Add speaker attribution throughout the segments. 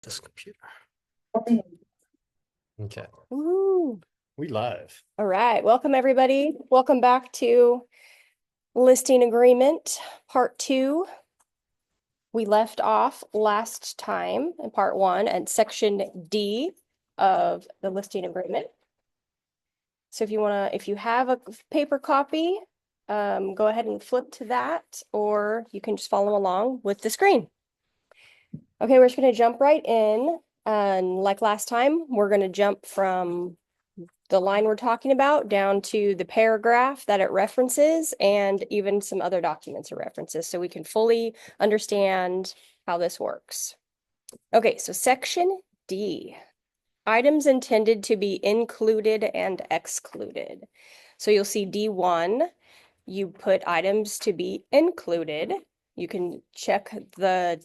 Speaker 1: This computer. Okay.
Speaker 2: Ooh.
Speaker 1: We live.
Speaker 2: All right. Welcome, everybody. Welcome back to listing agreement part 2. We left off last time in part 1 at section D of the listing agreement. So if you have a paper copy, go ahead and flip to that, or you can just follow along with the screen. Okay, we're just going to jump right in. And like last time, we're going to jump from the line we're talking about down to the paragraph that it references and even some other documents it references so we can fully understand how this works. Okay, so section D, items intended to be included and excluded. So you'll see D1, you put items to be included. You can check the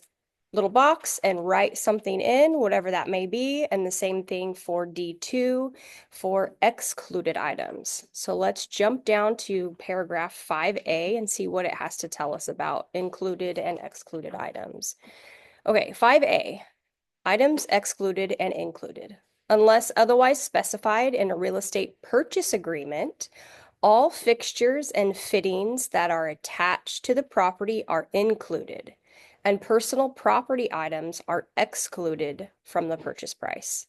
Speaker 2: little box and write something in, whatever that may be. And the same thing for D2 for excluded items. So let's jump down to paragraph 5A and see what it has to tell us about included and excluded items. Okay, 5A, items excluded and included. Unless otherwise specified in a real estate purchase agreement, all fixtures and fittings that are attached to the property are included, and personal property items are excluded from the purchase price.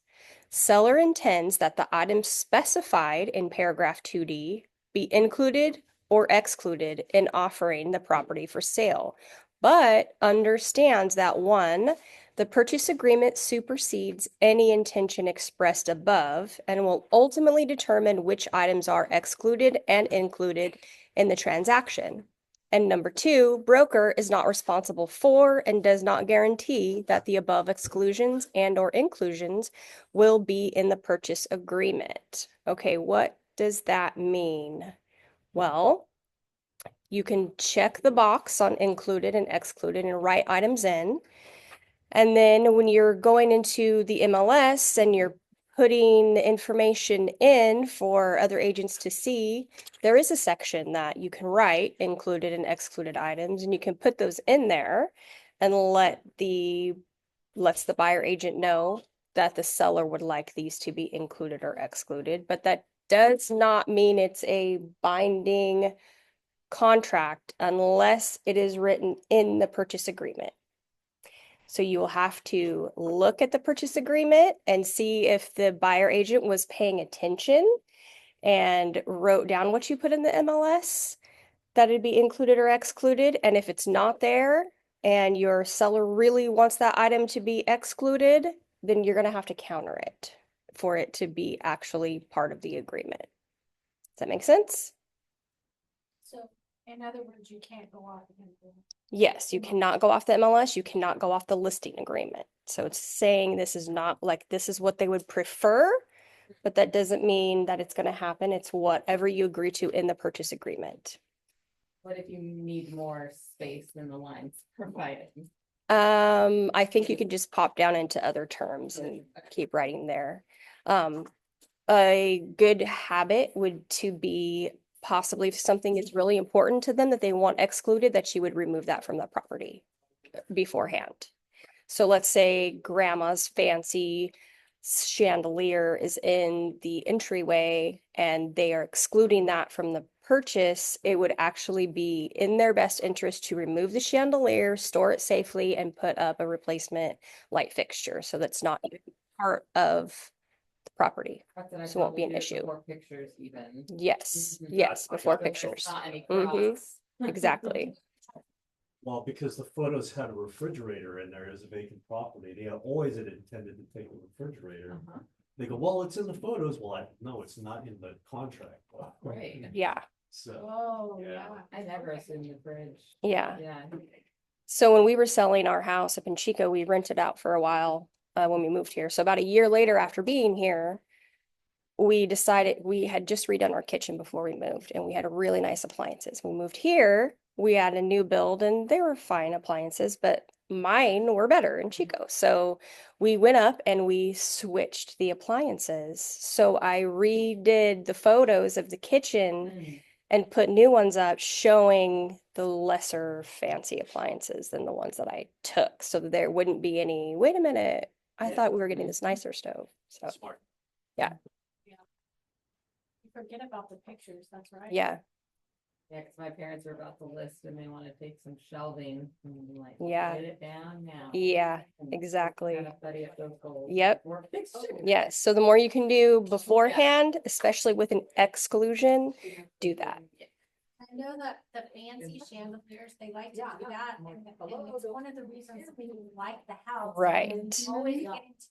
Speaker 2: Seller intends that the items specified in paragraph 2D be included or excluded in offering the property for sale, but understands that 1, the purchase agreement supersedes any intention expressed above and will ultimately determine which items are excluded and included in the transaction. And number 2, broker is not responsible for and does not guarantee that the above exclusions and or inclusions will be in the purchase agreement. Okay, what does that mean? Well, you can check the box on included and excluded and write items in. And then when you're going into the MLS and you're putting the information in for other agents to see, there is a section that you can write included and excluded items, and you can put those in there and lets the buyer agent know that the seller would like these to be included or excluded. But that does not mean it's a binding contract unless it is written in the purchase agreement. So you will have to look at the purchase agreement and see if the buyer agent was paying attention and wrote down what you put in the MLS, that it'd be included or excluded. And if it's not there and your seller really wants that item to be excluded, then you're going to have to counter it for it to be actually part of the agreement. Does that make sense?
Speaker 3: So, in other words, you can't go off of them.
Speaker 2: Yes, you cannot go off the MLS. You cannot go off the listing agreement. So it's saying this is not like this is what they would prefer, but that doesn't mean that it's going to happen. It's whatever you agree to in the purchase agreement.
Speaker 3: What if you need more space than the lines provided?
Speaker 2: I think you could just pop down into other terms and keep writing there. A good habit would to be possibly if something is really important to them that they want excluded, that you would remove that from the property beforehand. So let's say grandma's fancy chandelier is in the entryway and they are excluding that from the purchase. It would actually be in their best interest to remove the chandelier, store it safely, and put up a replacement light fixture. So that's not even part of the property. So it won't be an issue.
Speaker 3: Before pictures even.
Speaker 2: Yes,
Speaker 3: Mhm.
Speaker 2: yes, before
Speaker 3: So there's
Speaker 2: pictures.
Speaker 3: not any
Speaker 2: Mhm.
Speaker 3: cross.
Speaker 2: Exactly.
Speaker 1: Well, because the photos had a refrigerator in there as a vacant property, they always had intended to take the refrigerator.
Speaker 3: Uh-huh.
Speaker 1: They go, well, it's in the photos. Well, no, it's not in the contract.
Speaker 3: Right.
Speaker 2: Yeah,
Speaker 1: So,
Speaker 3: Oh,
Speaker 1: Yeah.
Speaker 3: yeah. I never assumed the fridge.
Speaker 2: yeah.
Speaker 3: Yeah.
Speaker 2: So when we were selling our house up in Chico, we rented out for a while when we moved here. So about a year later after being here, we decided we had just redone our kitchen before we moved and we had really nice appliances. We moved here, we had a new build and they were fine appliances, but mine were better in Chico. So we went up and we switched the appliances. So I redid the photos of the kitchen
Speaker 3: Mm.
Speaker 2: and put new ones up showing the lesser fancy appliances than the ones that I took so that there wouldn't be any, wait a minute, I thought we were getting this nicer stove, so,
Speaker 1: Smart.
Speaker 2: yeah,
Speaker 4: You forget about the pictures, that's right.
Speaker 2: yeah,
Speaker 3: Yeah, cause my parents were about to list and they wanna take some shelving and I'm like,
Speaker 2: Yeah.
Speaker 3: get it down now.
Speaker 2: yeah,
Speaker 3: And
Speaker 2: exactly.
Speaker 3: Kind of study up those goals.
Speaker 2: Yep.
Speaker 3: before fixture.
Speaker 2: Yes, so the more you can do beforehand, especially with an exclusion, do that.
Speaker 4: I know that the fancy chandeliers, they like to do that, and it's one of the reasons we like the house.
Speaker 2: Right.
Speaker 4: And always get into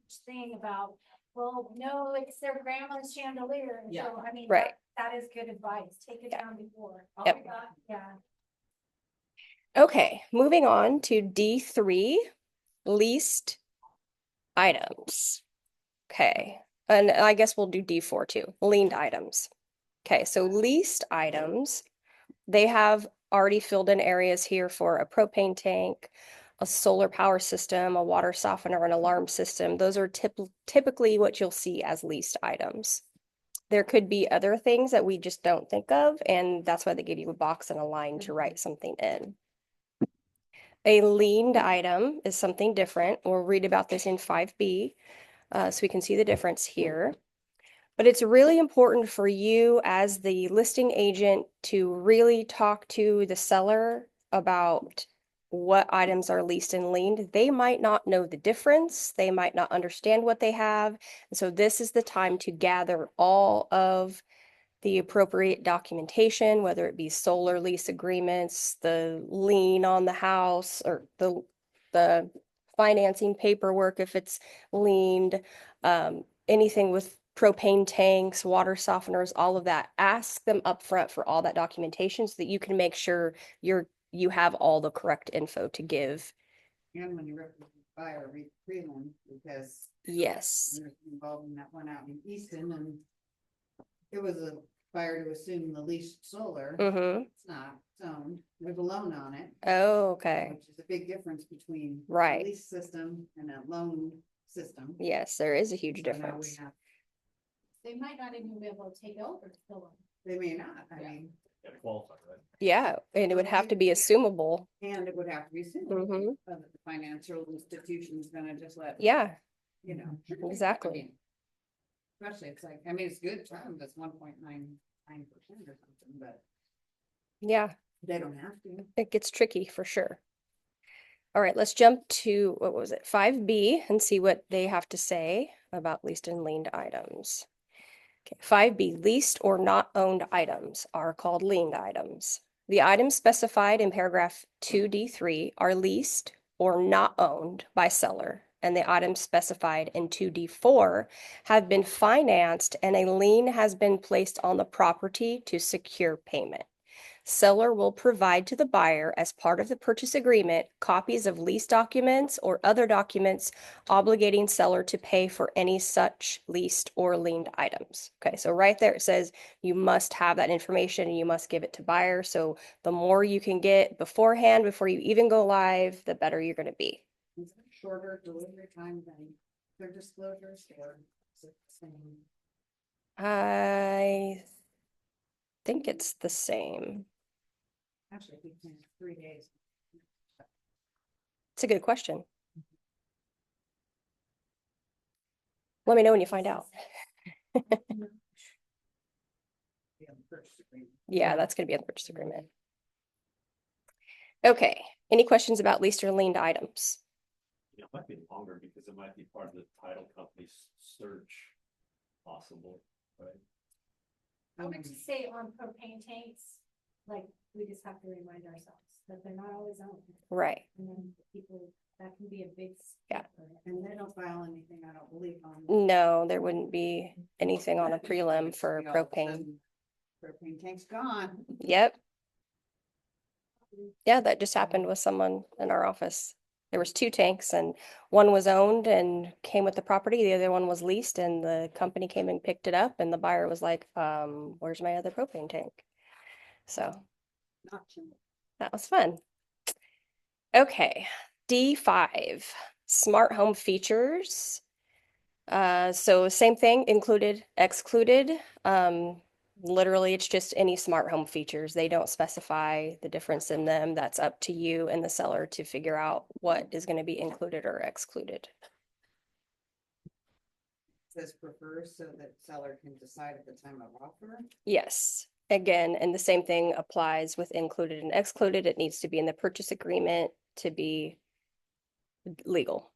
Speaker 4: this thing about, well, no, it's their grandma's chandelier, and
Speaker 3: Yeah.
Speaker 4: so, I mean,
Speaker 2: Right.
Speaker 4: that is good advice, take it
Speaker 2: Yeah.
Speaker 4: down before.
Speaker 2: Yep.
Speaker 4: Yeah.
Speaker 2: Okay, moving on to D3, leased items. Okay, and I guess we'll do D4 too, leaned items. Okay, so leased items, they have already filled in areas here for a propane tank, a solar power system, a water softener, an alarm system. Those are typically what you'll see as leased items. There could be other things that we just don't think of, and that's why they give you a box and a line to write something in. A leaned item is something different. We'll read about this in 5B, so we can see the difference here. But it's really important for you as the listing agent to really talk to the seller about what items are leased and liened. They might not know the difference. They might not understand what they have. And so this is the time to gather all of the appropriate documentation, whether it be solar lease agreements, the lien on the house, or the financing paperwork if it's liened, anything with propane tanks, water softeners, all of that. Ask them upfront for all that documentation so that you can make sure you have all the correct info to give.
Speaker 5: And when you buy a prelim, because
Speaker 2: Yes.
Speaker 5: I was involved in that one out in Easton, and it was a buyer to assume the leased solar.
Speaker 2: Mm-hmm.
Speaker 5: It's not, it's owned, there's a loan on it.
Speaker 2: Oh, okay.
Speaker 5: Which is a big difference between. a
Speaker 2: Right.
Speaker 5: Lease system and a loan system.
Speaker 2: Yes, there is a huge
Speaker 5: So now we
Speaker 2: difference.
Speaker 5: have-
Speaker 4: They might not even be able to take over the film.
Speaker 5: They may not, I
Speaker 3: Yeah.
Speaker 5: mean,
Speaker 1: Gotta qualify, right?
Speaker 2: Yeah, and it would have to be assumable.
Speaker 5: and it would have to be assumed.
Speaker 2: Mm-hmm.
Speaker 5: The financial institution's gonna just let,
Speaker 2: Yeah,
Speaker 5: you know.
Speaker 2: exactly.
Speaker 5: I mean, especially, it's like, I mean, it's good term, that's 1.99% or something, but
Speaker 2: Yeah,
Speaker 5: they don't have to.
Speaker 2: it gets tricky for sure. All right, let's jump to, what was it, 5B and see what they have to say about leased and liened items. Okay, 5B, leased or not owned items are called liened items. The items specified in paragraph 2D3 are leased or not owned by seller, and the items specified in 2D4 have been financed and a lien has been placed on the property to secure payment. Seller will provide to the buyer as part of the purchase agreement copies of lease documents or other documents obligating seller to pay for any such leased or liened items. Okay, so right there it says you must have that information and you must give it to buyer. So the more you can get beforehand, before you even go live, the better you're going to be.
Speaker 5: Is it shorter delivery time than their disclosures or is it the same?
Speaker 2: I think it's the same.
Speaker 5: Actually, we can 3 days.
Speaker 2: It's a good question. Let me know when you find out.
Speaker 5: Yeah, the purchase agreement.
Speaker 2: Yeah, that's going to be in the purchase agreement. Okay, any questions about leased or liened items?
Speaker 1: You know, it might be longer because it might be part of the title company's search possible, right?
Speaker 4: I would just say on propane tanks, like, we just have to remind ourselves that they're not always owned.
Speaker 2: Right.
Speaker 4: And then people, that can be a big.
Speaker 2: Yeah.
Speaker 5: And they don't file anything, I don't believe on.
Speaker 2: No, there wouldn't be anything on a prelim for
Speaker 5: All of a
Speaker 2: propane.
Speaker 5: sudden, Propane tank's gone.
Speaker 2: Yep. Yeah, that just happened with someone in our office. There was 2 tanks and one was owned and came with the property. The other one was leased and the company came and picked it up and the buyer was like, where's my other propane tank? So
Speaker 5: Not too.
Speaker 2: that was fun. Okay, D5, smart home features. So same thing, included, excluded. Literally, it's just any smart home features. They don't specify the difference in them. That's up to you and the seller to figure out what is going to be included or excluded.
Speaker 5: Says prefers so that seller can decide at the time of offer.
Speaker 2: Yes, again, and the same thing applies with included and excluded. It needs to be in the purchase agreement to be legal.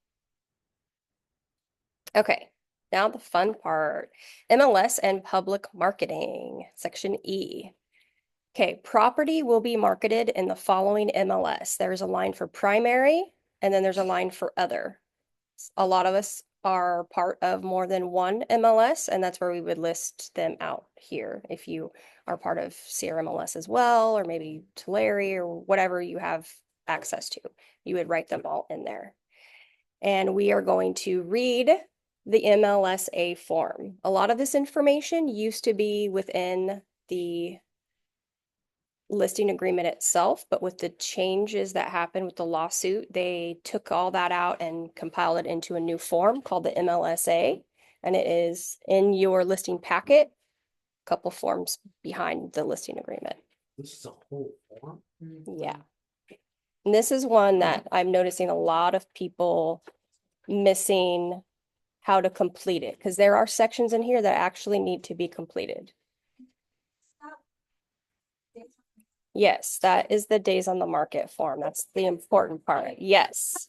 Speaker 2: Okay, now the fun part, MLS and public marketing, section E. Okay, property will be marketed in the following MLS. There's a line for primary, and then there's a line for other. A lot of us are part of more than one MLS, and that's where we would list them out here. If you are part of CRMLS as well, or maybe Tulare or whatever you have access to, you would write them all in there. And we are going to read the MLSA form. A lot of this information used to be within the listing agreement itself, but with the changes that happened with the lawsuit, they took all that out and compiled it into a new form called the MLSA. And it is in your listing packet, a couple forms behind the listing agreement.
Speaker 1: This is a whole form?
Speaker 2: Yeah. And this is one that I'm noticing a lot of people missing how to complete it, because there are sections in here that actually need to be completed. Yes, that is the days on the market form. That's the important part. Yes.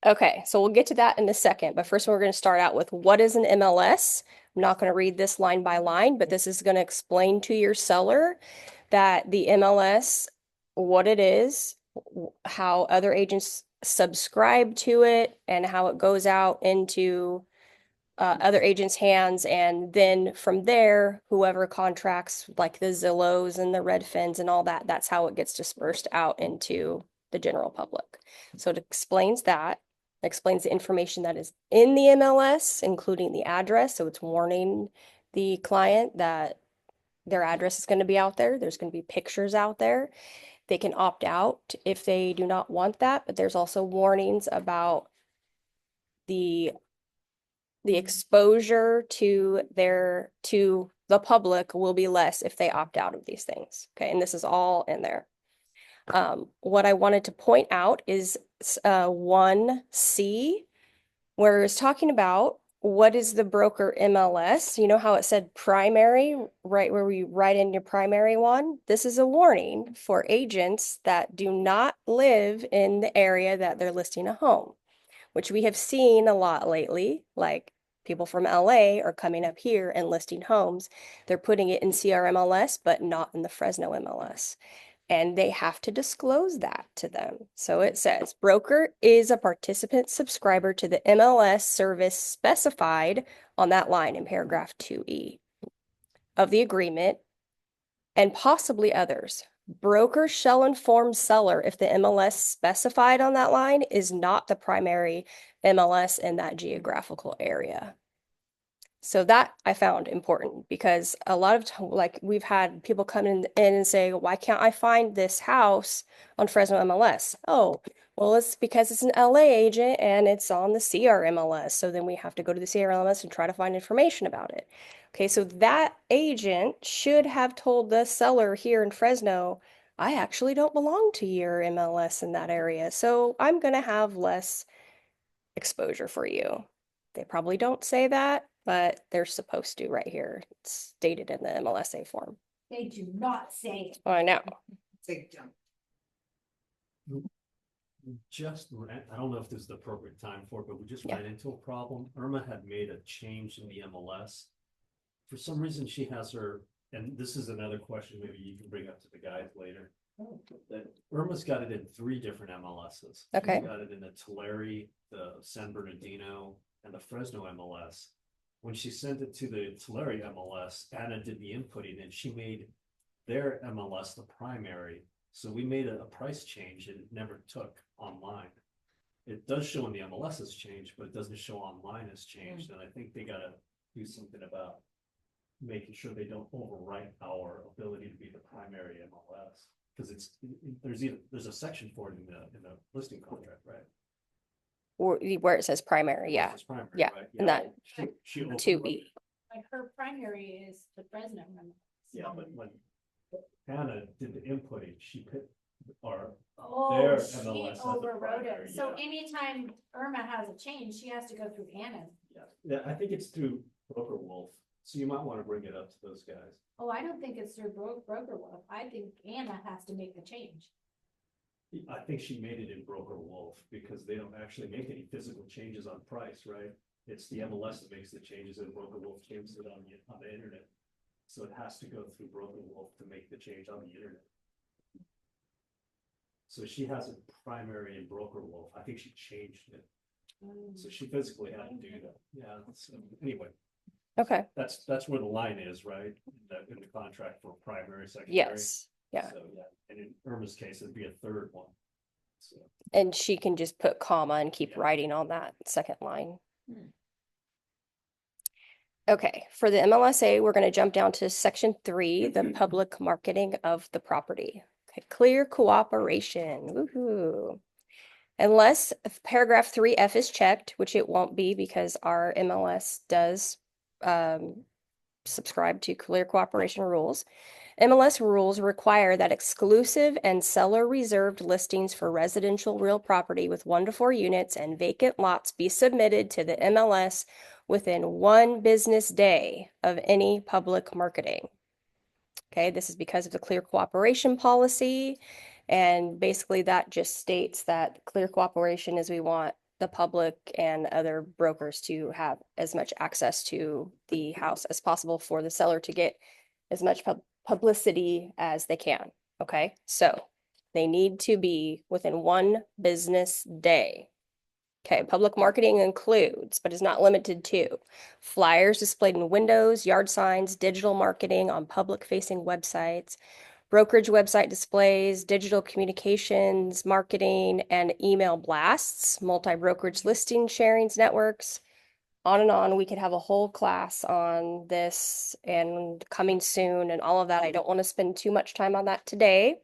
Speaker 2: Okay, so we'll get to that in a second, but first we're going to start out with what is an MLS. I'm not going to read this line by line, but this is going to explain to your seller that the MLS, what it is, how other agents subscribe to it, and how it goes out into other agents' hands, and then from there, whoever contracts, like the Zillows and the Redfins and all that, that's how it gets dispersed out into the general public. So it explains that, explains the information that is in the MLS, including the address. So it's warning the client that their address is going to be out there. There's going to be pictures out there. They can opt out if they do not want that, but there's also warnings about the exposure to the public will be less if they opt out of these things. Okay, and this is all in there. What I wanted to point out is 1C, where it's talking about what is the broker MLS. You know how it said primary, right where we write in your primary one? This is a warning for agents that do not live in the area that they're listing a home, which we have seen a lot lately. Like people from LA are coming up here and listing homes. They're putting it in CRMLS, but not in the Fresno MLS. And they have to disclose that to them. So it says, broker is a participant subscriber to the MLS service specified on that line in paragraph 2E of the agreement, and possibly others. Broker shall inform seller if the MLS specified on that line is not the primary MLS in that geographical area. So that I found important, because a lot of like we've had people come in and say, why can't I find this house on Fresno MLS? Oh, well, it's because it's an LA agent and it's on the CRMLS. So then we have to go to the CRMLS and try to find information about it. Okay, so that agent should have told the seller here in Fresno, I actually don't belong to your MLS in that area, so I'm going to have less exposure for you. They probably don't say that, but they're supposed to right here. It's stated in the MLSA form.
Speaker 4: They do not say it.
Speaker 2: Oh, I know.
Speaker 5: Big jump.
Speaker 1: I don't know if this is the appropriate time for it, but we just
Speaker 2: Yeah.
Speaker 1: ran into a problem. Irma had made a change in the MLS. For some reason, she has her, and this is another question maybe you can bring up to the guys later. That Irma's got it in 3 different MLSs.
Speaker 2: Okay.
Speaker 1: She's got it in the Tulare, the San Bernardino, and the Fresno MLS. When she sent it to the Tulare MLS, Anna did the inputting and she made their MLS the primary. So we made a price change and it never took online. It does show in the MLS has changed, but it doesn't show online has changed. And I think they gotta do something about making sure they don't overwrite our ability to be the primary MLS. Because there's a section for it in the listing contract, right?
Speaker 2: Where it says primary, yeah.
Speaker 1: It's primary,
Speaker 2: Yeah,
Speaker 1: right?
Speaker 2: and that
Speaker 1: She
Speaker 2: 2E.
Speaker 4: Like her primary is the Fresno one.
Speaker 1: Yeah, but when Hannah did the inputting, she put or
Speaker 4: Oh,
Speaker 1: their
Speaker 4: she
Speaker 1: MLS as a
Speaker 4: overrode
Speaker 1: primary,
Speaker 4: it. So
Speaker 1: yeah.
Speaker 4: anytime Irma has a change, she has to go through Anna.
Speaker 1: Yeah, I think it's through Broker Wolf, so you might wanna bring it up to those guys.
Speaker 4: Oh, I don't think it's through Broker Wolf. I think Anna has to make the change.
Speaker 1: I think she made it in Broker Wolf, because they don't actually make any physical changes on price, right? It's the MLS that makes the changes, and Broker Wolf changes it on the internet. So it has to go through Broker Wolf to make the change on the internet. So she has a primary in Broker Wolf. I think she changed it. So she physically had to do that. Yeah, so anyway,
Speaker 2: Okay,
Speaker 1: that's where the line is, right? In the contract for primary, secondary.
Speaker 2: yes, yeah.
Speaker 1: So, yeah, and in Irma's case, it'd be a third one. So,
Speaker 2: And she can just put comma and keep
Speaker 1: Yeah.
Speaker 2: writing on that second line.
Speaker 3: Hmm.
Speaker 2: Okay, for the MLSA, we're going to jump down to section 3, the public marketing of the property. Okay, clear cooperation. Woohoo. Unless paragraph 3F is checked, which it won't be because our MLS does subscribe to clear cooperation rules. MLS rules require that exclusive and seller reserved listings for residential real property with 1 to 4 units and vacant lots be submitted to the MLS within 1 business day of any public marketing. Okay, this is because of the clear cooperation policy. And basically that just states that clear cooperation is we want the public and other brokers to have as much access to the house as possible for the seller to get as much publicity as they can. Okay, so they need to be within 1 business day. Okay, public marketing includes, but is not limited to, flyers displayed in windows, yard signs, digital marketing on public-facing websites, brokerage website displays, digital communications, marketing, and email blasts, multi-brokerage listing sharings networks, on and on. We could have a whole class on this and coming soon and all of that. I don't want to spend too much time on that today,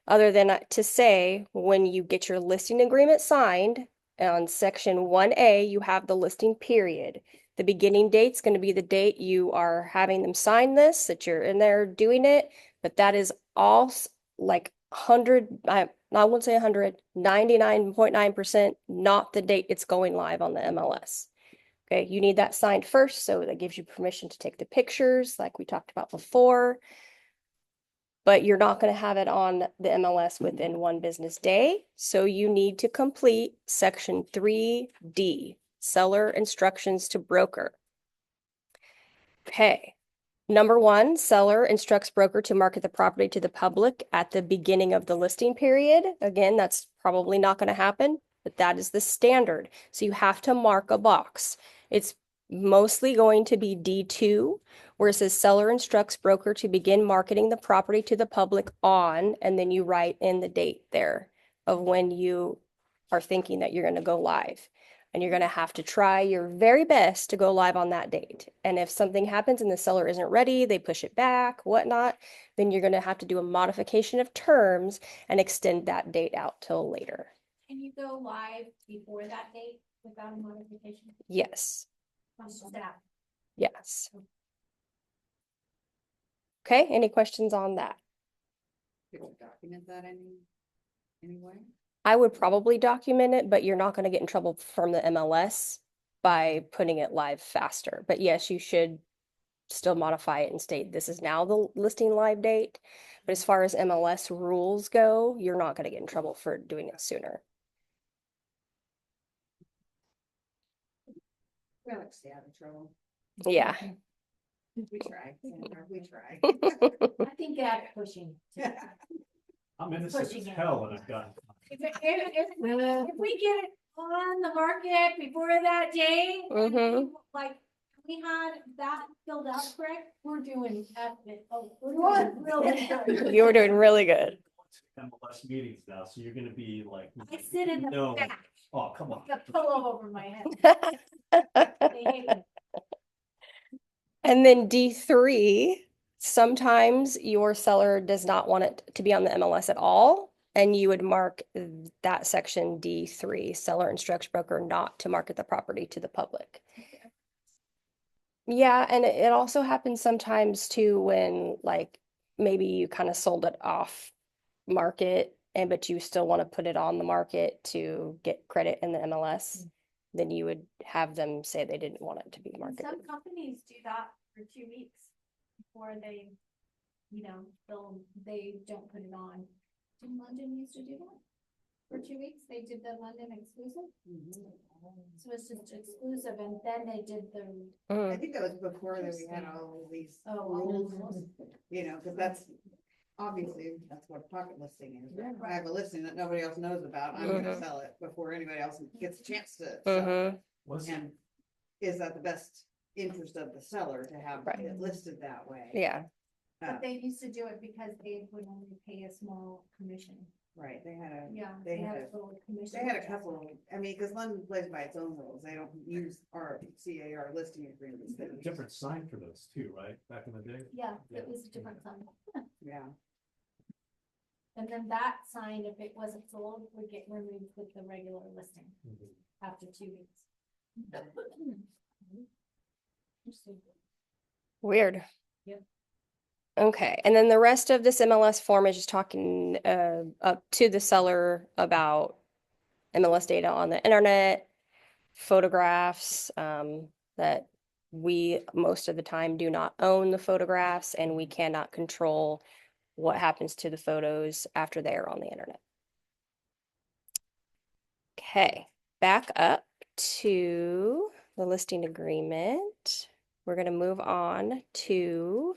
Speaker 2: other than to say when you get your listing agreement signed on section 1A, you have the listing period. The beginning date's going to be the date you are having them sign this, that you're in there doing it, but that is all like 100, I won't say 100, 99.9% not the date it's going live on the MLS. Okay, you need that signed first, so that gives you permission to take the pictures like we talked about before. But you're not going to have it on the MLS within 1 business day. So you need to complete section 3D, seller instructions to broker. Okay. Number 1, seller instructs broker to market the property to the public at the beginning of the listing period. Again, that's probably not going to happen, but that is the standard. So you have to mark a box. It's mostly going to be D2, where it says seller instructs broker to begin marketing the property to the public on, and then you write in the date there of when you are thinking that you're going to go live. And you're going to have to try your very best to go live on that date. And if something happens and the seller isn't ready, they push it back, whatnot, then you're going to have to do a modification of terms and extend that date out till later.
Speaker 4: Can you go live before that date without a modification?
Speaker 2: Yes.
Speaker 4: From staff?
Speaker 2: Yes. Okay, any questions on that?
Speaker 5: Could you document that anyway?
Speaker 2: I would probably document it, but you're not going to get in trouble from the MLS by putting it live faster. But yes, you should still modify it and state this is now the listing live date. But as far as MLS rules go, you're not going to get in trouble for doing it sooner.
Speaker 5: We like to stay out of trouble.
Speaker 2: Yeah.
Speaker 5: We try, we try.
Speaker 4: I think that's pushing.
Speaker 1: I'm innocent as
Speaker 4: Pushing it.
Speaker 1: hell, and I've got.
Speaker 4: If we get it on the market before that day, and
Speaker 2: Mhm.
Speaker 4: like, we had that filled out correct, we're doing epic. Oh, we're doing really good.
Speaker 2: You were doing really good.
Speaker 1: MLS meetings now, so you're gonna be like.
Speaker 4: I sit in the
Speaker 1: No.
Speaker 4: back,
Speaker 1: Oh, come on.
Speaker 4: with a pillow over my head. They hate me.
Speaker 2: And then D3, sometimes your seller does not want it to be on the MLS at all. And you would mark that section D3, seller instructs broker not to market the property to the public. Yeah, and it also happens sometimes too when like maybe you kind of sold it off market and but you still want to put it on the market to get credit in the MLS, then you would have them say they didn't want it to be
Speaker 4: And
Speaker 2: marketed.
Speaker 4: some companies do that for 2 weeks before they, they don't put it on. Didn't London used to do that? For 2 weeks, they did the London exclusive, so it's just exclusive, and then they did the,
Speaker 5: I
Speaker 2: Mm,
Speaker 5: think that was before that we had all of these
Speaker 4: Oh,
Speaker 5: rules,
Speaker 4: rules.
Speaker 5: cause that's, obviously, that's what a pocket listing is. I have a listing that nobody else knows about, I'm gonna
Speaker 2: Mhm.
Speaker 5: sell it before anybody else gets a chance to sell it.
Speaker 2: mhm,
Speaker 1: Was it,
Speaker 5: And is that the best interest of the seller to have
Speaker 2: Right.
Speaker 5: it listed that way?
Speaker 2: yeah,
Speaker 4: but they used to do it because they would only pay a small commission.
Speaker 5: Right, they had a,
Speaker 4: Yeah,
Speaker 5: They
Speaker 4: they had
Speaker 5: had
Speaker 4: a little commission.
Speaker 5: they had a couple, cause London plays by its own rules, they don't use our CAR listing agreements.
Speaker 1: they had a different sign for those too, right, back in the day?
Speaker 4: Yeah, it was a different sign.
Speaker 5: Yeah,
Speaker 4: And then that sign, if it wasn't sold, would get removed with the regular listing
Speaker 1: Mhm.
Speaker 4: after 2 weeks.
Speaker 2: weird.
Speaker 4: Yep.
Speaker 2: Okay, and then the rest of this MLS form is just talking up to the seller about MLS data on the internet, photographs, that we most of the time do not own the photographs and we cannot control what happens to the photos after they are on the internet. Okay, back up to the listing agreement. We're going to move on to,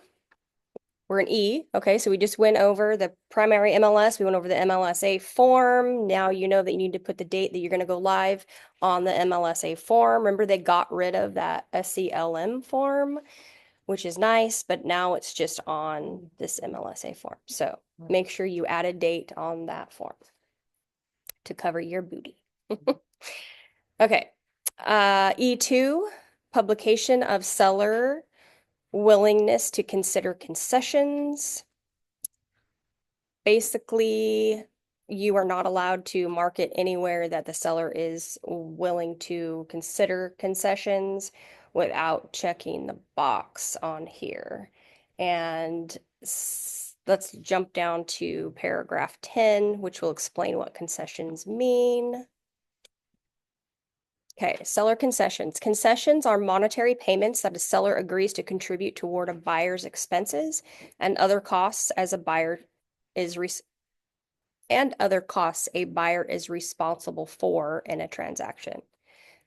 Speaker 2: we're in E. Okay, so we just went over the primary MLS. We went over the MLSA form. Now you know that you need to put the date that you're going to go live on the MLSA form. Remember, they got rid of that SCLM form, which is nice, but now it's just on this MLSA form. So make sure you add a date on that form to cover your booty. Okay, E2, publication of seller willingness to consider concessions. Basically, you are not allowed to market anywhere that the seller is willing to consider concessions without checking the box on here. And let's jump down to paragraph 10, which will explain what concessions mean. Okay, seller concessions. Concessions are monetary payments that a seller agrees to contribute toward a buyer's expenses and other costs as a buyer is responsible for in a transaction.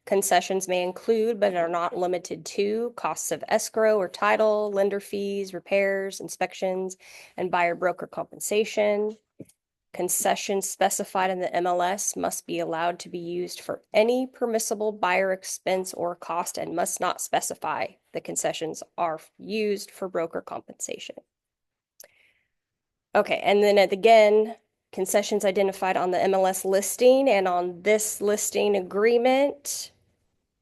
Speaker 2: Concessions may include, but are not limited to, costs of escrow or title, lender fees, repairs, inspections, and buyer broker compensation. Concessions specified in the MLS must be allowed to be used for any permissible buyer expense or cost and must not specify the concessions are used for broker compensation. Okay, and then again, concessions identified on the MLS listing and on this listing agreement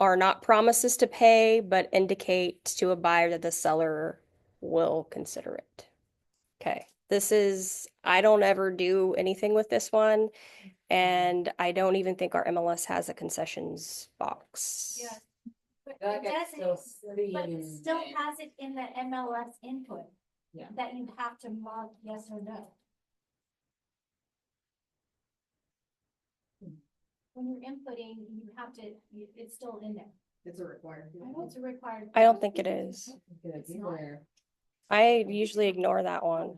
Speaker 2: are not promises to pay, but indicate to a buyer that the seller will consider it. Okay, this is, I don't ever do anything with this one. And I don't even think our MLS has a concessions box.
Speaker 4: Yeah. But
Speaker 3: That
Speaker 4: it
Speaker 3: gets
Speaker 4: doesn't,
Speaker 3: so
Speaker 4: but it
Speaker 3: seen.
Speaker 4: still has it in the MLS input.
Speaker 3: Yeah.
Speaker 4: That you have to mark yes or no. When you're inputting, you have to, it's still in there.
Speaker 5: it's a required.
Speaker 4: I know it's a required.
Speaker 2: I don't think it is.
Speaker 3: Good,
Speaker 4: It's not.
Speaker 3: either.
Speaker 2: I usually ignore that one.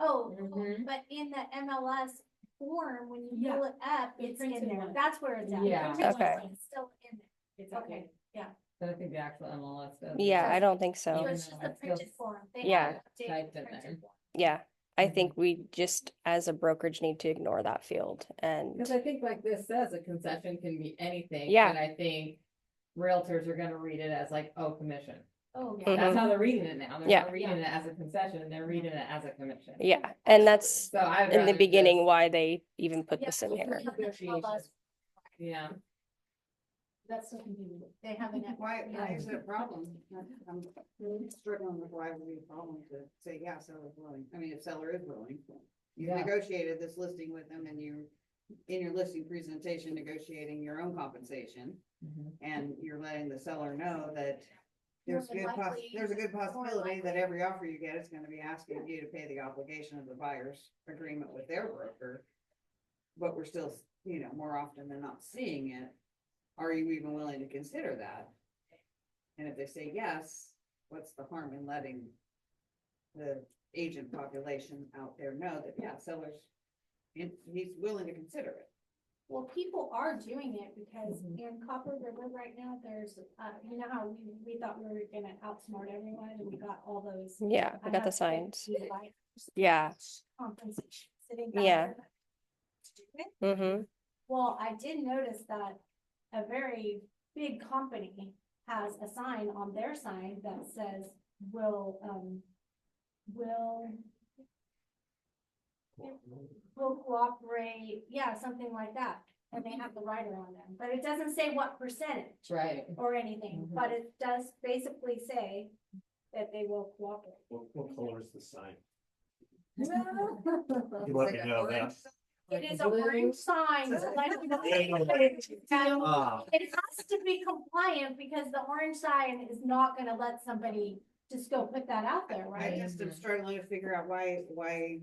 Speaker 4: Oh,
Speaker 3: Mhm.
Speaker 4: but in the MLS form, when you
Speaker 3: Yeah.
Speaker 4: pull it up,
Speaker 3: The
Speaker 4: it's in
Speaker 3: printed
Speaker 4: there.
Speaker 3: one.
Speaker 4: That's where it's at.
Speaker 3: Yeah.
Speaker 4: The printed
Speaker 2: Okay.
Speaker 4: one is still in there.
Speaker 3: It's
Speaker 4: Okay, yeah.
Speaker 3: But I think the actual MLS does.
Speaker 2: Yeah, I don't think
Speaker 4: So
Speaker 2: so.
Speaker 4: it's just the
Speaker 3: it's still
Speaker 4: printed form. They
Speaker 2: Yeah.
Speaker 4: haven't updated
Speaker 3: Typed
Speaker 4: the
Speaker 3: in
Speaker 4: printed
Speaker 3: there.
Speaker 4: form.
Speaker 2: Yeah, I think we just, as a brokerage, need to ignore that field. And
Speaker 3: Because I think like this says, a concession can be anything.
Speaker 2: Yeah.
Speaker 3: But I think realtors are gonna read it as like, oh, commission.
Speaker 4: Oh,
Speaker 2: Mhm.
Speaker 4: yeah.
Speaker 3: That's how they're reading it now. They're
Speaker 2: Yeah.
Speaker 3: not reading it as a concession, they're reading it as a commission.
Speaker 2: yeah, and that's
Speaker 3: So I.
Speaker 2: in the beginning why they even put
Speaker 4: Yeah,
Speaker 2: this in
Speaker 4: we
Speaker 2: here.
Speaker 4: have the MLS.
Speaker 3: Yeah.
Speaker 4: That's so convenient. They haven't.
Speaker 5: Why is it a problem? I'm really struggling with why it would be a problem to say, yeah, seller's willing. I mean, if seller is willing. You
Speaker 3: Yeah.
Speaker 5: negotiated this listing with them and you, in your listing presentation, negotiating your own compensation.
Speaker 3: Mhm.
Speaker 5: And you're letting the seller know that there's
Speaker 4: more
Speaker 5: there's a good
Speaker 4: more
Speaker 5: possibility that
Speaker 4: likely.
Speaker 5: every offer you get is gonna be asking you to pay the obligation of the buyer's agreement with their broker. But we're still, more often than not seeing it. Are you even willing to consider that? And if they say yes, what's the harm in letting the agent population out there know that, yeah, seller's, he's willing to consider it.
Speaker 4: Well, people are doing it because in Copper River right now, there's, you know how we thought we were gonna outsmart everyone and we got all those.
Speaker 2: Yeah, I got the
Speaker 4: have
Speaker 2: signs.
Speaker 4: 50 lights
Speaker 2: Yeah.
Speaker 4: Compensation sitting
Speaker 2: Yeah.
Speaker 4: back there to do it.
Speaker 2: Mm-hmm.
Speaker 4: Well, I did notice that a very big company has a sign on their sign that says, will cooperate, yeah, something like that. And they have the writer on them, but it doesn't say what percentage
Speaker 3: Right.
Speaker 4: or anything, but it does basically say that they will cooperate.
Speaker 1: What color is the sign?
Speaker 4: It
Speaker 1: You let me know that.
Speaker 4: is a orange sign. so like- And
Speaker 1: Ah.
Speaker 4: it has to be compliant because the orange sign is not gonna let somebody just go put that out there,
Speaker 5: I
Speaker 4: right?
Speaker 5: just am struggling to figure out why,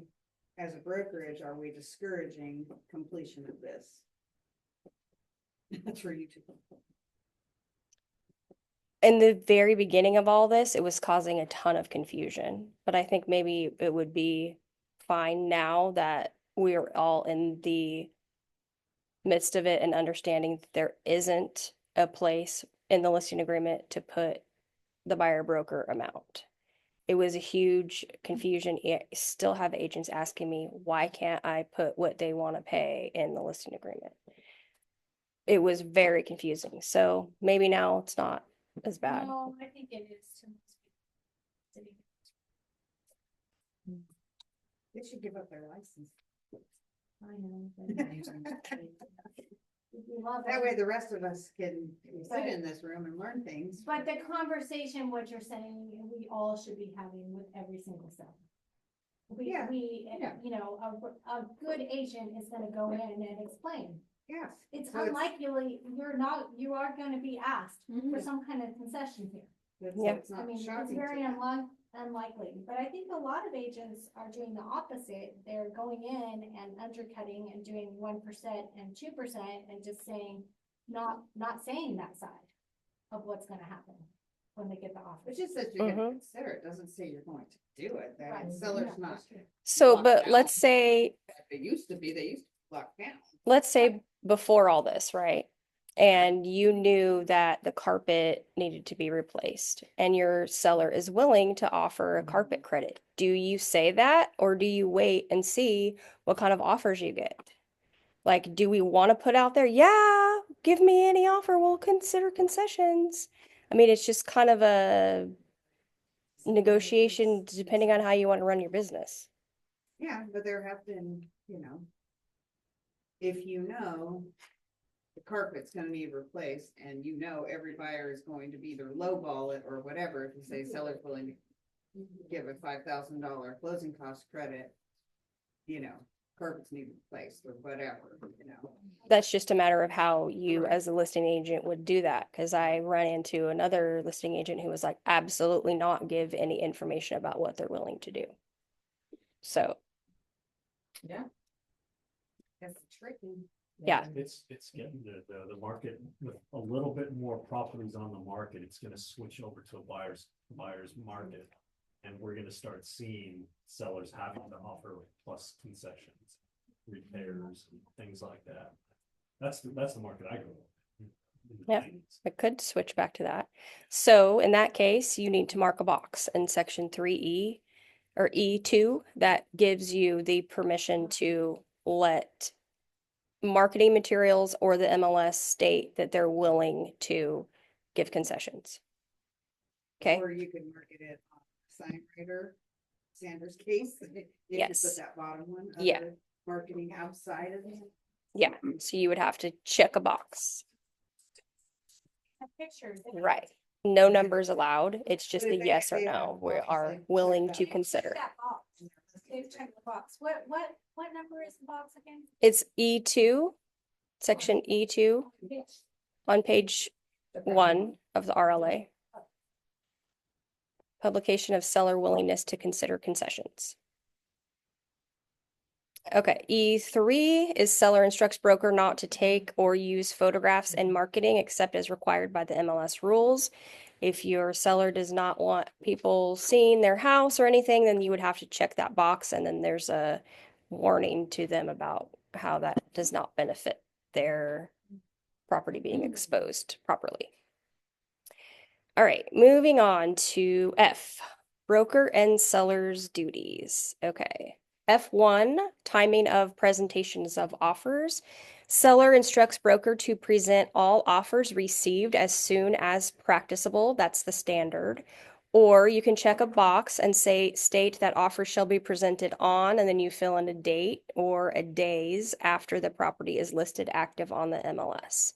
Speaker 5: as a brokerage, are we discouraging completion of this? That's for you to.
Speaker 2: In the very beginning of all this, it was causing a ton of confusion, but I think maybe it would be fine now that we're all in the midst of it and understanding that there isn't a place in the listing agreement to put the buyer broker amount. It was a huge confusion. I still have agents asking me, why can't I put what they want to pay in the listing agreement? It was very confusing. So maybe now it's not as bad.
Speaker 4: No, I think it is to most people.
Speaker 5: They should give up their license.
Speaker 4: I know. We love
Speaker 5: That
Speaker 4: it.
Speaker 5: way the rest of us can sit
Speaker 4: Right.
Speaker 5: in this room and learn things.
Speaker 4: But the conversation, what you're saying, we all should be having with every single seller.
Speaker 5: Yeah. Yeah.
Speaker 4: A good agent is gonna go in and explain.
Speaker 5: Yes.
Speaker 4: It's
Speaker 5: So it's-
Speaker 4: unlikely, you are gonna be asked for some kind of concession here.
Speaker 2: Yeah.
Speaker 5: It's
Speaker 4: I
Speaker 5: not
Speaker 4: mean, it's
Speaker 5: shocking.
Speaker 4: very
Speaker 5: to them.
Speaker 4: unlikely, but I think a lot of agents are doing the opposite. They're going in and undercutting and doing 1% and 2% and just saying, not saying that side of what's gonna happen when they get the offer.
Speaker 5: It just says you're gonna
Speaker 2: Mhm.
Speaker 5: consider it, doesn't say you're going to do it, that
Speaker 4: Right.
Speaker 5: seller's
Speaker 4: Yeah,
Speaker 5: not.
Speaker 4: that's true.
Speaker 2: So,
Speaker 5: locked
Speaker 2: but
Speaker 5: down.
Speaker 2: let's say
Speaker 5: They used to be locked down.
Speaker 2: before all this, right? And you knew that the carpet needed to be replaced and your seller is willing to offer a carpet credit. Do you say that or do you wait and see what kind of offers you get? Like, do we want to put out there, yeah, give me any offer, we'll consider concessions. I mean, it's just kind of a negotiation depending on how you want to run your business.
Speaker 5: Yeah, but there have been, if the carpet's gonna need replaced and every buyer is going to be either lowball it or whatever, if you say seller's willing to give a $5,000 closing cost credit, carpets need replaced or whatever.
Speaker 2: That's just a matter of how you as a listing agent would do that. Cause I ran into another listing agent who was like, absolutely not give any information about what they're willing to do. So,
Speaker 5: That's tricky.
Speaker 2: yeah.
Speaker 1: It's getting the market with a little bit more properties on the market, it's gonna switch over to a buyer's market. And we're gonna start seeing sellers having to offer plus concessions, repairs and things like that. That's the market I go with.
Speaker 2: Yeah. I could switch back to that. So in that case, you need to mark a box in section 3E or E2 that gives you the permission to let marketing materials or the MLS state that they're willing to give concessions. Okay.
Speaker 5: Or you could market it on sign writer, Sanders case. If you
Speaker 2: Yes.
Speaker 5: put that bottom one.
Speaker 2: Yeah.
Speaker 5: other Marketing outside of it.
Speaker 2: Yeah. So you would have to check a box.
Speaker 4: Have pictures.
Speaker 2: Right. No numbers allowed. It's just
Speaker 5: But
Speaker 2: a
Speaker 5: if they-
Speaker 2: yes or
Speaker 5: they have
Speaker 2: no. We
Speaker 5: boxes
Speaker 2: are
Speaker 5: like
Speaker 2: willing
Speaker 5: that.
Speaker 2: to consider.
Speaker 4: That box. They've checked the box. What number is the box again?
Speaker 2: It's E2, section E2 on page 1 of the RLA. publication of seller willingness to consider concessions. Okay, E3 is seller instructs broker not to take or use photographs in marketing except as required by the MLS rules. If your seller does not want people seeing their house or anything, then you would have to check that box, and then there's a warning to them about how that does not benefit their property being exposed properly. All right, moving on to F, broker and seller's duties. Okay. F1, timing of presentations of offers. Seller instructs broker to present all offers received as soon as practicable. That's the standard. Or you can check a box and state that offers shall be presented on, and then you fill in a date or a days after the property is listed active on the MLS.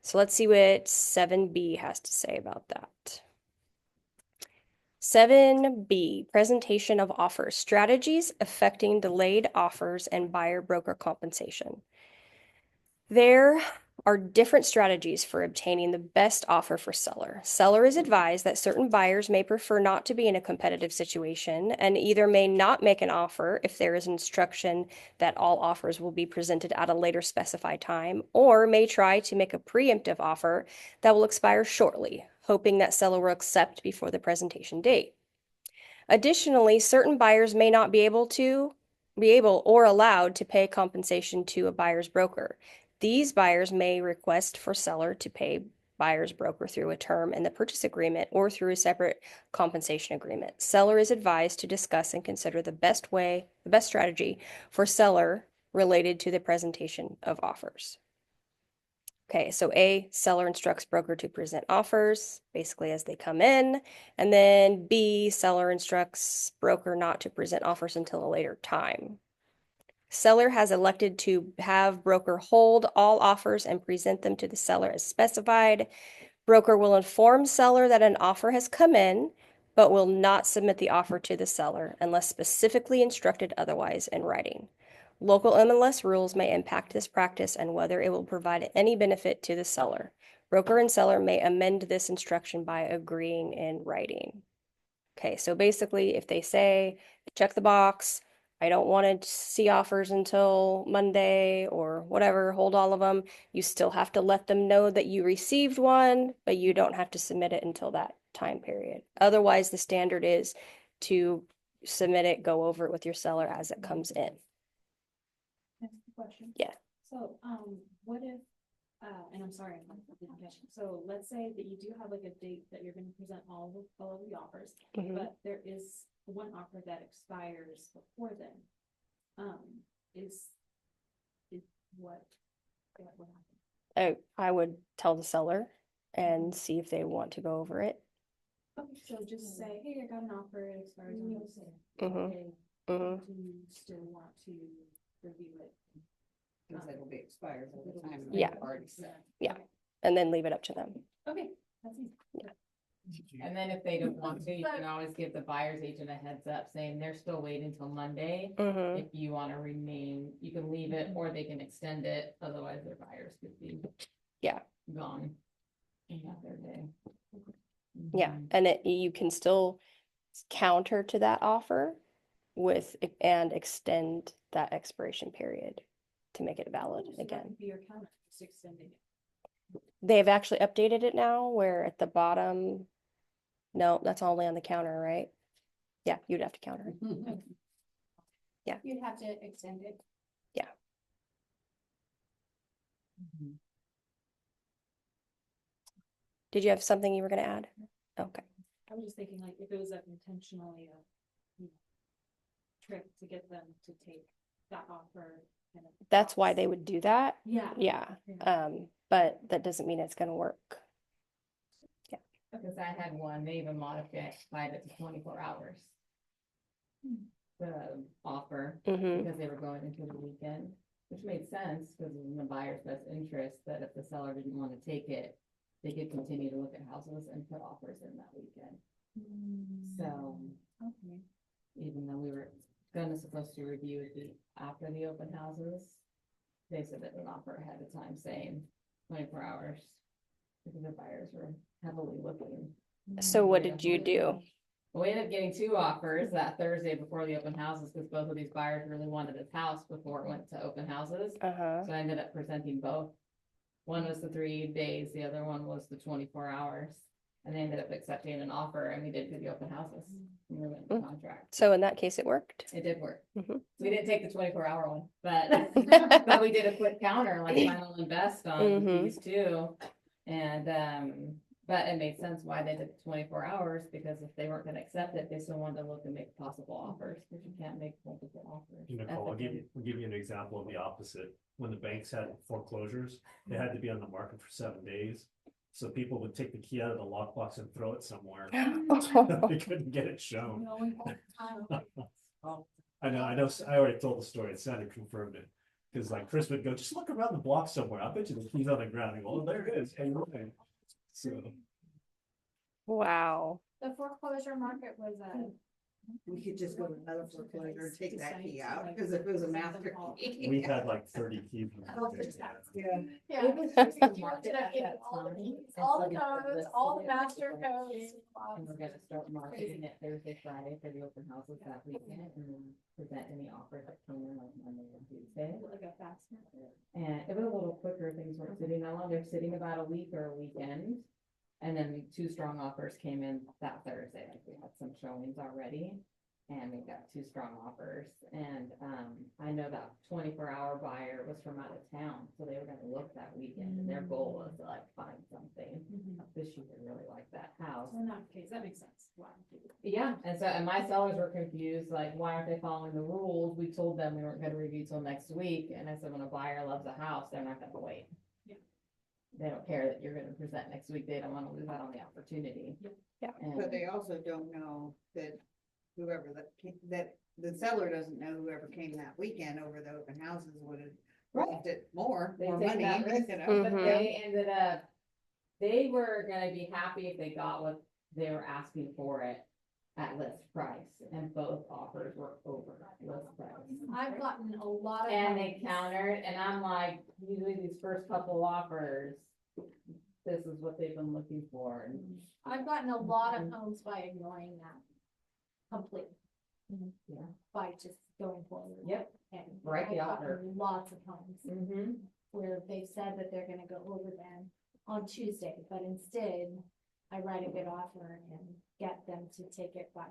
Speaker 2: So let's see what 7B has to say about that. 7B, presentation of offers, strategies affecting delayed offers and buyer broker compensation. There are different strategies for obtaining the best offer for seller. Seller is advised that certain buyers may prefer not to be in a competitive situation and either may not make an offer if there is instruction that all offers will be presented at a later specified time, or may try to make a preemptive offer that will expire shortly, hoping that seller will accept before the presentation date. Additionally, certain buyers may not be able or allowed to pay compensation to a buyer's broker. These buyers may request for seller to pay buyer's broker through a term in the purchase agreement or through a separate compensation agreement. Seller is advised to discuss and consider the best strategy for seller related to the presentation of offers. Okay, so A, seller instructs broker to present offers basically as they come in. And then B, seller instructs broker not to present offers until a later time. Seller has elected to have broker hold all offers and present them to the seller as specified. Broker will inform seller that an offer has come in, but will not submit the offer to the seller unless specifically instructed otherwise in writing. Local MLS rules may impact this practice and whether it will provide any benefit to the seller. Broker and seller may amend this instruction by agreeing in writing. Okay, so basically if they say, check the box, I don't want to see offers until Monday or whatever, hold all of them, you still have to let them know that you received one, but you don't have to submit it until that time period. Otherwise, the standard is to submit it, go over it with your seller as it comes in.
Speaker 4: Next question.
Speaker 2: Yeah.
Speaker 6: So, what if, and I'm sorry, so let's say that you do have like a date that you're gonna present all of the offers,
Speaker 2: Mhm.
Speaker 6: but there is one offer that expires before then. Is what happen?
Speaker 2: I would tell the seller and see if they want to go over it.
Speaker 6: Okay, so just say, hey, I got an offer, it expires on this day.
Speaker 2: Mhm.
Speaker 6: Okay,
Speaker 2: Mhm.
Speaker 6: do you still want to review it?
Speaker 5: Cause it'll be expired by the time.
Speaker 2: Yeah.
Speaker 5: they've already said.
Speaker 2: Yeah. And then leave it up to them.
Speaker 6: Okay, that's easy.
Speaker 3: And then if they don't want to, you can always give the buyer's agent a heads up saying they're still waiting till Monday.
Speaker 2: Mhm.
Speaker 3: If you want to remain, you can leave it or they can extend it, otherwise their buyers could be.
Speaker 2: Yeah.
Speaker 3: Gone. And have their day.
Speaker 2: Yeah,
Speaker 3: Mhm.
Speaker 2: and you can still counter to that offer and extend that expiration period to make it valid
Speaker 6: So that
Speaker 2: again.
Speaker 6: could be your counter, just extending it.
Speaker 2: They've actually updated it now where at the bottom, no, that's only on the counter, right? Yeah, you'd have to counter it.
Speaker 4: You'd have to extend it.
Speaker 3: Mhm.
Speaker 2: Did you have something you were gonna add? Okay.
Speaker 6: I was just thinking like if it was like intentionally trick to get them to take that offer. kind of
Speaker 2: That's why
Speaker 6: box.
Speaker 2: they would do that.
Speaker 6: Yeah.
Speaker 2: Yeah.
Speaker 6: Yeah.
Speaker 2: But that doesn't mean it's gonna work.
Speaker 3: Because I had one, they even modified it to 24 hours. The offer,
Speaker 2: Mm-hmm.
Speaker 3: because they were going into the weekend, which made sense, because in the buyer's best interest, that if the seller didn't want to take it, they could continue to look at houses and put offers in that weekend. So,
Speaker 6: Okay.
Speaker 3: even though we were supposed to review it after the open houses, they said that an offer ahead of time saying 24 hours, because the buyers were heavily looking.
Speaker 2: So what did you do?
Speaker 3: We ended up getting 2 offers that Thursday before the open houses, because both of these buyers really wanted this house before it went to open houses.
Speaker 2: Uh-huh.
Speaker 3: So I ended up presenting both. One was the 3 days, the other one was the 24 hours. And they ended up accepting an offer, and we did do the open houses. And we went into contract.
Speaker 2: So in that case, it worked.
Speaker 3: It did work.
Speaker 2: Mhm.
Speaker 3: We didn't take the 24-hour one, but but we did a quick counter, like final and best on
Speaker 2: Mhm.
Speaker 3: these 2. And but it made sense why they did the 24 hours, because if they weren't gonna accept it, they still wanted to look and make possible offers, because you can't make multiple offers.
Speaker 1: Nicole, I'll give you an example of the opposite. When the banks had foreclosures, they had to be on the market for 7 days. So people would take the key out of the lockbox and throw it somewhere. They couldn't get it shown. I know, I already told the story. Sandra confirmed it. Cause like Chris would go, just look around the block somewhere. I bet you the key's on the ground. I go, oh, there it is. Hey, look. So,
Speaker 2: Wow.
Speaker 4: The foreclosure market was
Speaker 5: We could just go to another foreclosure and take that key out, because if it was a master key.
Speaker 1: we had like 30 keys.
Speaker 5: Yeah.
Speaker 4: Yeah.
Speaker 3: It was just the
Speaker 4: You
Speaker 3: market
Speaker 4: ended up
Speaker 3: at
Speaker 4: getting
Speaker 3: that
Speaker 4: all the
Speaker 3: time,
Speaker 4: keys,
Speaker 3: and
Speaker 4: all
Speaker 3: so
Speaker 4: the
Speaker 3: we
Speaker 4: codes,
Speaker 3: listed
Speaker 4: all the
Speaker 3: it
Speaker 4: master
Speaker 3: for-
Speaker 4: codes.
Speaker 3: And we're gonna start marketing it Thursday, Friday for the open houses that weekend, and then present any offers that come in on Monday and Tuesday.
Speaker 6: Like a fast market.
Speaker 3: And it was a little quicker, things weren't sitting that long, they're sitting about a week or a weekend. And then 2 strong offers came in that Thursday, like we had some showings already. And we got 2 strong offers, and I know that 24-hour buyer was from out of town, so they were gonna look that weekend, and their goal was to like find something. This year, they really like that house.
Speaker 6: So in that case, that makes sense. Wow.
Speaker 3: Yeah, and my sellers were confused, like, why aren't they following the rules? We told them we weren't gonna review till next week, and I said, when a buyer loves a house, they're not gonna wait.
Speaker 6: Yeah.
Speaker 3: They don't care that you're gonna present next week, they don't wanna lose out on the opportunity.
Speaker 2: Yeah.
Speaker 3: And-
Speaker 5: But they also don't know that whoever that the seller doesn't know whoever came that weekend over the open houses would have loved it more
Speaker 3: They take
Speaker 5: money,
Speaker 3: that risk,
Speaker 5: you know.
Speaker 3: But
Speaker 2: Mhm.
Speaker 3: they ended up, they were gonna be happy if they got what they were asking for it at list price, and both offers were over list price.
Speaker 4: I've gotten a lot of.
Speaker 3: And they
Speaker 4: homes.
Speaker 3: countered, and I'm like, usually these first couple offers, this is what they've been looking for, and
Speaker 4: I've gotten a lot of homes by ignoring that completely,
Speaker 3: yeah.
Speaker 4: by just going forward.
Speaker 3: Yep.
Speaker 4: And
Speaker 3: Right, the
Speaker 4: I've
Speaker 3: offer.
Speaker 4: gotten lots of homes
Speaker 3: Mm-hmm.
Speaker 4: where they've said that they're gonna go over them on Tuesday, but instead I write a good offer and get them to take it by.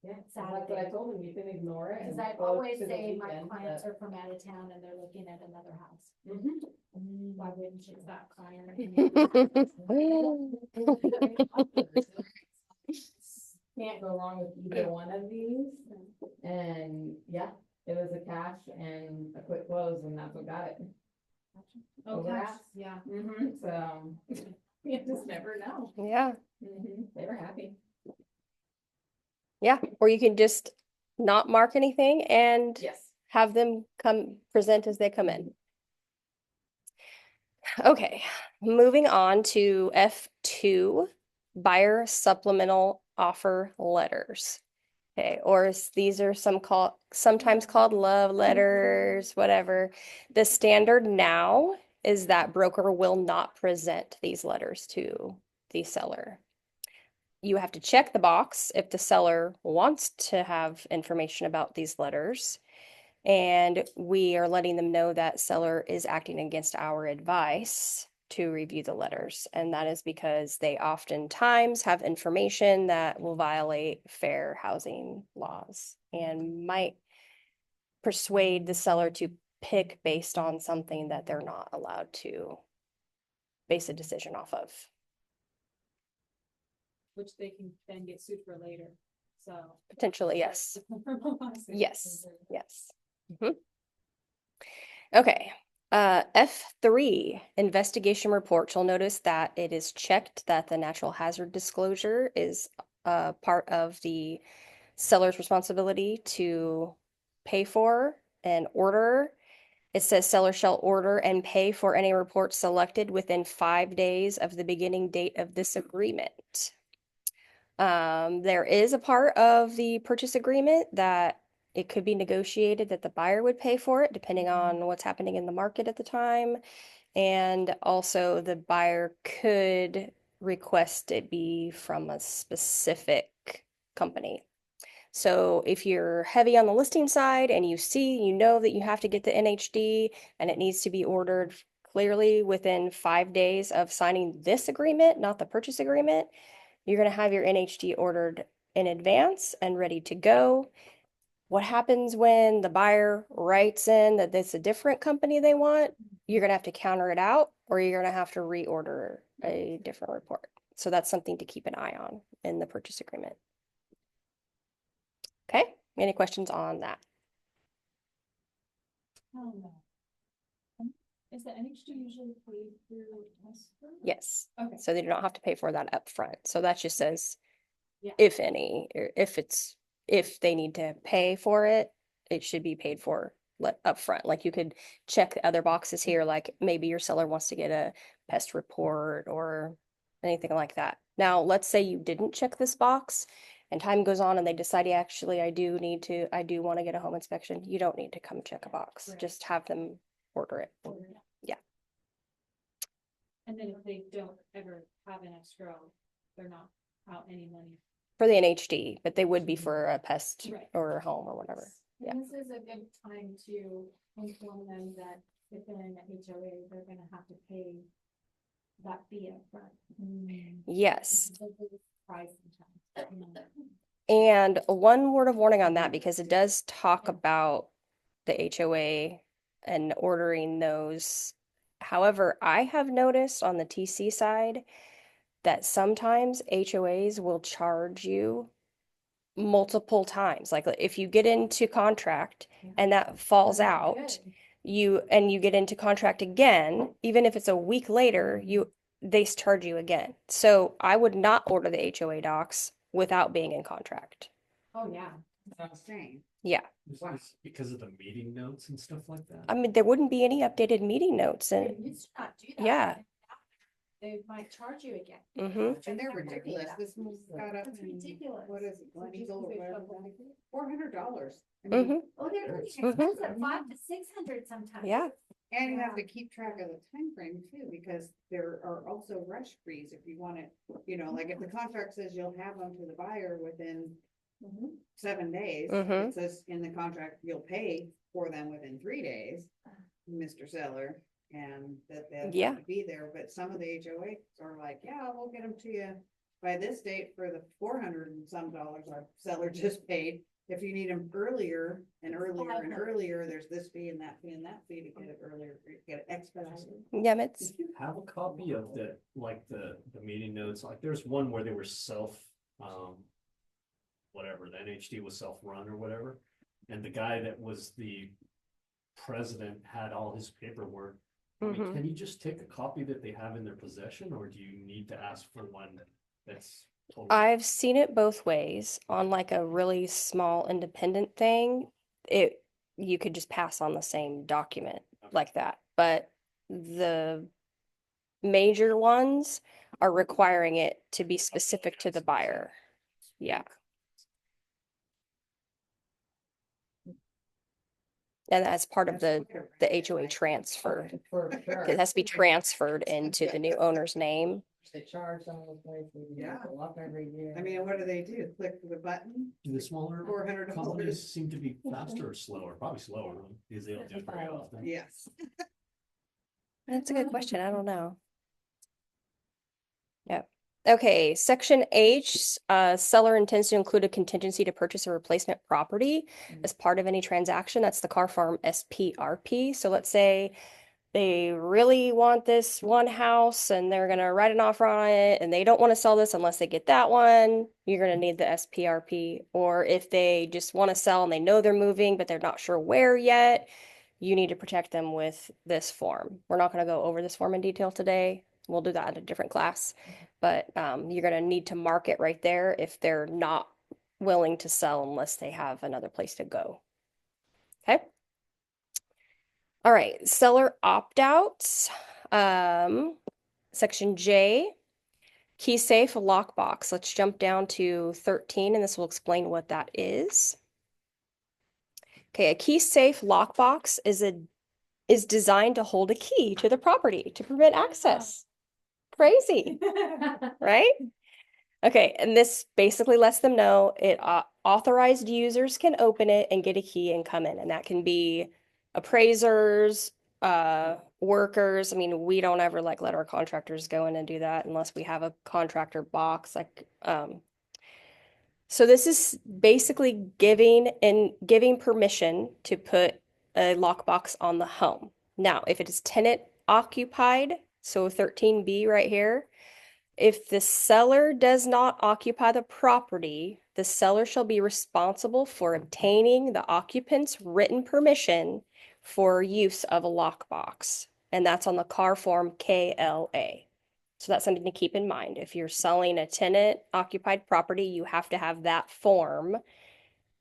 Speaker 3: Yeah, that's
Speaker 4: Saturday.
Speaker 3: what I told them, you can ignore it.
Speaker 4: Cause
Speaker 3: and
Speaker 4: I
Speaker 3: go
Speaker 4: always
Speaker 3: to the
Speaker 4: say my
Speaker 3: weekend,
Speaker 4: clients
Speaker 3: but-
Speaker 4: are from out of town and they're looking at another house.
Speaker 3: Mhm.
Speaker 4: Why wouldn't you that client?
Speaker 3: Can't go wrong with either one of these. And yeah, it was a cash and a quick close, and that's what got it.
Speaker 6: Oh,
Speaker 3: Over
Speaker 6: gosh,
Speaker 3: ask.
Speaker 6: yeah.
Speaker 3: So you just never know.
Speaker 2: Yeah.
Speaker 3: They were happy.
Speaker 2: Yeah. Or you can just not mark anything and
Speaker 3: Yes.
Speaker 2: have them come present as they come in. Okay, moving on to F2, buyer supplemental offer letters. Okay, these are sometimes called love letters, whatever. The standard now is that broker will not present these letters to the seller. You have to check the box if the seller wants to have information about these letters. And we are letting them know that seller is acting against our advice to review the letters. And that is because they oftentimes have information that will violate fair housing laws and might persuade the seller to pick based on something that they're not allowed to base a decision off of.
Speaker 6: Which they can then get sued for later, so.
Speaker 2: Potentially, yes. Yes, yes. Mhm. Okay, F3, investigation report. You'll notice that it is checked that the natural hazard disclosure is part of the seller's responsibility to pay for and order. It says seller shall order and pay for any report selected within 5 days of the beginning date of this agreement. There is a part of the purchase agreement that it could be negotiated that the buyer would pay for it, depending on what's happening in the market at the time. And also the buyer could request it be from a specific company. So if you're heavy on the listing side and you know that you have to get the NHD and it needs to be ordered clearly within 5 days of signing this agreement, not the purchase agreement, you're going to have your NHD ordered in advance and ready to go. What happens when the buyer writes in that it's a different company they want? You're going to have to counter it out, or you're going to have to reorder a different report. So that's something to keep an eye on in the purchase agreement. Okay, any questions on that?
Speaker 6: Is the NHD usually paid through escrow?
Speaker 2: Yes.
Speaker 6: Okay.
Speaker 2: So they do not have to pay for that up front. So that just says,
Speaker 6: Yeah.
Speaker 2: if any, or if they need to pay for it, it should be paid for upfront. Like you could check the other boxes here, like maybe your seller wants to get a pest report or anything like that. Now, let's say you didn't check this box and time goes on and they decide, "Yeah, actually, I do want to get a home inspection." You don't need to come check a box.
Speaker 6: Right.
Speaker 2: Just have them order it. Yeah.
Speaker 6: And then if they don't ever have an escrow, they're not out any money.
Speaker 2: For the NHD, but they would be for a pest
Speaker 6: Right.
Speaker 2: or a home or whatever. Yeah.
Speaker 6: And this is a good time to inform them that if they're in the HOA, they're gonna have to pay that fee upfront.
Speaker 2: Yes.
Speaker 6: Price sometimes.
Speaker 2: And one word of warning on that, because it does talk about the HOA and ordering those. However, I have noticed on the TC side that sometimes HOAs will charge you multiple times. Like if you get into contract and that falls out, you get into contract again, even if it's a week later, they charge you again. So I would not order the HOA docs without being in contract.
Speaker 6: Oh, yeah.
Speaker 5: That's what I'm saying.
Speaker 2: Yeah.
Speaker 1: Is this because of the meeting notes and stuff like that?
Speaker 2: I mean, there wouldn't be any updated meeting notes
Speaker 4: They
Speaker 2: and
Speaker 4: used to not do that.
Speaker 2: yeah.
Speaker 4: They might charge you again.
Speaker 2: Mm-hmm.
Speaker 5: And they're ridiculous. This one's got up.
Speaker 4: That's ridiculous.
Speaker 5: What is it? $400.
Speaker 2: Mm-hmm.
Speaker 4: Oh, they're really
Speaker 2: Mhm.
Speaker 4: expensive, 500 to 600 sometimes.
Speaker 2: Yeah.
Speaker 5: And you have to keep track of the time frame too, because there are also rush fees if you want it, like if the contract says you'll have them to the buyer within
Speaker 4: Mhm.
Speaker 5: 7 days.
Speaker 2: Mhm.
Speaker 5: It says in the contract, you'll pay for them within 3 days, Mr. Seller, and that they have
Speaker 2: Yeah.
Speaker 5: to be there, but some of the HOAs are like, yeah, we'll get them to you by this date for the $400 and some our seller just paid. If you need them earlier and earlier and earlier, there's this fee and that fee and that fee to get it earlier, get it expedited.
Speaker 2: Yeah, it's
Speaker 1: Did you have a copy of the meeting notes? Like there's one where they were whatever, the NHD was self-run or whatever. And the guy that was the president had all his paperwork. I mean,
Speaker 2: Mhm.
Speaker 1: can you just take a copy that they have in their possession, or do you need to ask for one that's totally?
Speaker 2: I've seen it both ways. On like a really small independent thing, you could just pass on the same document like that. But the major ones are requiring it to be specific to the buyer. Yeah. And that's part of the HOA transfer. It has to be transferred into the new owner's name.
Speaker 3: They charge some of the places.
Speaker 5: Yeah.
Speaker 3: Go up every year.
Speaker 5: I mean, what do? Click the button?
Speaker 1: Do the smaller
Speaker 5: $400.
Speaker 1: companies seem to be faster or slower? Probably slower, because they don't do it very often.
Speaker 5: Yes.
Speaker 2: That's a good question. I don't know. Yep. Okay, section H, seller intends to include a contingency to purchase a replacement property as part of any transaction. That's the car farm SPRP. So let's say they really want this one house and they're gonna write an offer on it and they don't want to sell this unless they get that one. You're gonna need the SPRP. Or if they just want to sell and they know they're moving, but they're not sure where yet, you need to protect them with this form. We're not gonna go over this form in detail today. We'll do that in a different class. But you're gonna need to mark it right there if they're not willing to sell unless they have another place to go. Okay. All right, seller opt-outs. Section J, key safe lockbox. Let's jump down to 13 and this will explain what that is. Okay, a key safe lockbox is designed to hold a key to the property to prevent access. Crazy, right? Okay, and this basically lets them know authorized users can open it and get a key and come in, and that can be appraisers, workers. I mean, we don't ever like let our contractors go in and do that unless we have a contractor box, like, so this is basically giving permission to put a lockbox on the home. Now, if it is tenant occupied, so 13B right here, if the seller does not occupy the property, the seller shall be responsible for obtaining the occupant's written permission for use of a lockbox. And that's on the car form KLA. So that's something to keep in mind. If you're selling a tenant occupied property, you have to have that form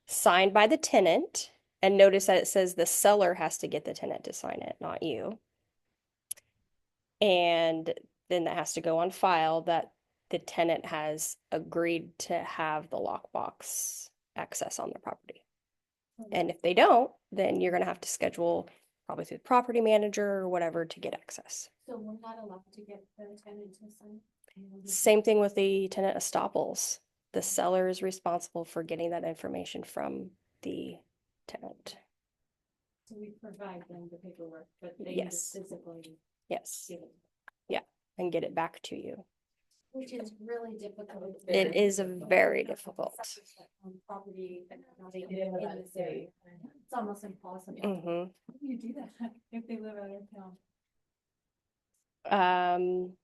Speaker 2: signed by the tenant. And notice that it says the seller has to get the tenant to sign it, not you. And then that has to go on file that the tenant has agreed to have the lockbox access on their property. And if they don't, then you're going to have to schedule probably through the property manager or whatever to get access.
Speaker 4: So we're not allowed to get the tenant to sign.
Speaker 2: Same thing with the tenant estoppels. The seller is responsible for getting that information from the tenant.
Speaker 6: So we provide them the paperwork, but they need to
Speaker 2: Yes.
Speaker 6: physically
Speaker 2: Yes.
Speaker 6: give it.
Speaker 2: And get it back to you.
Speaker 4: Which is really difficult.
Speaker 2: It is very difficult.
Speaker 6: Property that not even
Speaker 3: Yeah,
Speaker 6: in
Speaker 3: that's
Speaker 6: this area.
Speaker 4: It's almost impossible.
Speaker 2: Mm-hmm.
Speaker 6: How do you do that if they live out of town?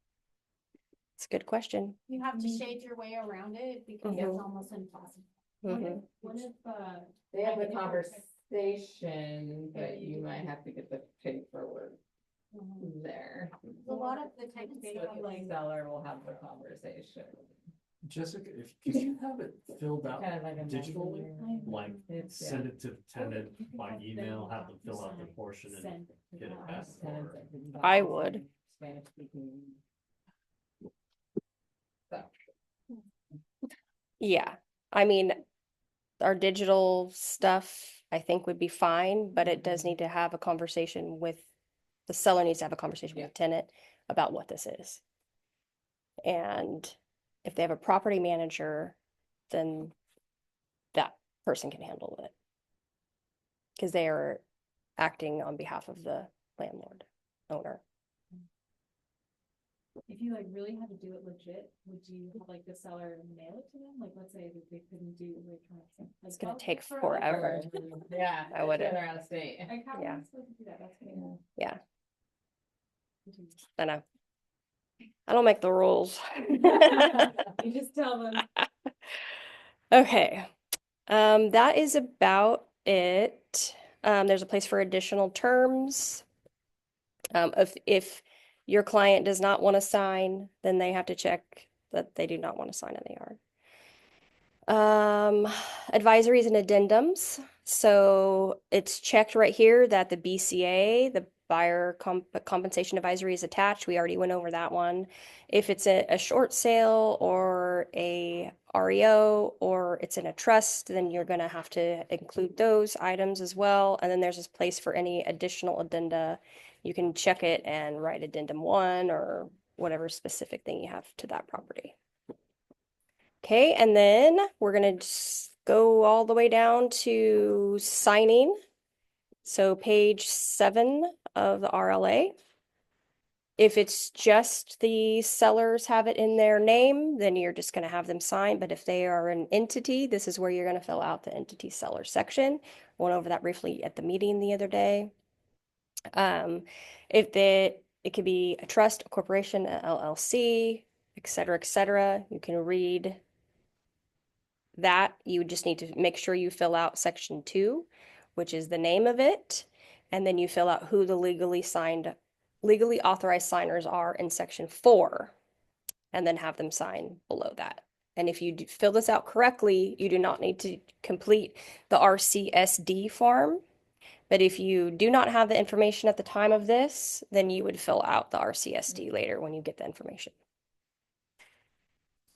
Speaker 2: It's a good question.
Speaker 4: You have to shade your way around it because it's
Speaker 2: Mhm.
Speaker 4: almost impossible.
Speaker 2: Mhm.
Speaker 6: What if,
Speaker 3: They have
Speaker 6: I
Speaker 3: the
Speaker 6: mean,
Speaker 3: conversation, but you might have to get the paperwork there.
Speaker 4: A lot of the tenants
Speaker 3: But
Speaker 4: have
Speaker 3: the
Speaker 4: like,
Speaker 3: seller will have the conversation.
Speaker 1: Jessica, could you have it filled out
Speaker 3: Kind of like a
Speaker 1: digitally?
Speaker 3: messenger.
Speaker 1: Like,
Speaker 3: It's, yeah.
Speaker 1: send it to the tenant
Speaker 6: You can
Speaker 1: by
Speaker 6: have them
Speaker 1: email, have them fill out the
Speaker 6: sign,
Speaker 1: portion and
Speaker 6: send to
Speaker 1: get it
Speaker 6: the
Speaker 1: back.
Speaker 6: house.
Speaker 3: Tenants that can buy
Speaker 2: I
Speaker 3: some
Speaker 2: would.
Speaker 3: Spanish speaking. stuff.
Speaker 2: Yeah. I mean, our digital stuff, I think would be fine, but it does need to have a conversation with, the seller needs to have a conversation with the tenant about what this is. And if they have a property manager, then that person can handle it. Because they are acting on behalf of the landlord, owner.
Speaker 6: If you like really had to do it legit, would you have like the seller mail it to them? Like, let's say that they couldn't do electronic.
Speaker 2: It's gonna take forever.
Speaker 3: Yeah.
Speaker 2: I wouldn't.
Speaker 3: They're out of state.
Speaker 6: Like, how are
Speaker 2: Yeah.
Speaker 6: you supposed to do that? That's good.
Speaker 3: Yeah.
Speaker 2: I know. I don't make the rules.
Speaker 6: You just tell them.
Speaker 2: Okay. That is about it. There's a place for additional terms. If your client does not want to sign, then they have to check that they do not want to sign in the yard. Advisories and addendums. So it's checked right here that the BCA, the buyer compensation advisory, is attached. We already went over that one. If it's a short sale or a REO or it's in a trust, then you're going to have to include those items as well. And then there's this place for any additional addenda. You can check it and write addendum 1 or whatever specific thing you have to that property. Okay, and then we're gonna just go all the way down to signing. So page 7 of the RLA. If it's just the sellers have it in their name, then you're just gonna have them sign. But if they are an entity, this is where you're gonna fill out the entity seller section. Went over that briefly at the meeting the other day. It could be a trust, a corporation, a LLC, et cetera, you can read that. You just need to make sure you fill out section 2, which is the name of it, and then you fill out who the legally authorized signers are in section 4, and then have them sign below that. And if you fill this out correctly, you do not need to complete the RCSD form. But if you do not have the information at the time of this, then you would fill out the RCSD later when you get the information.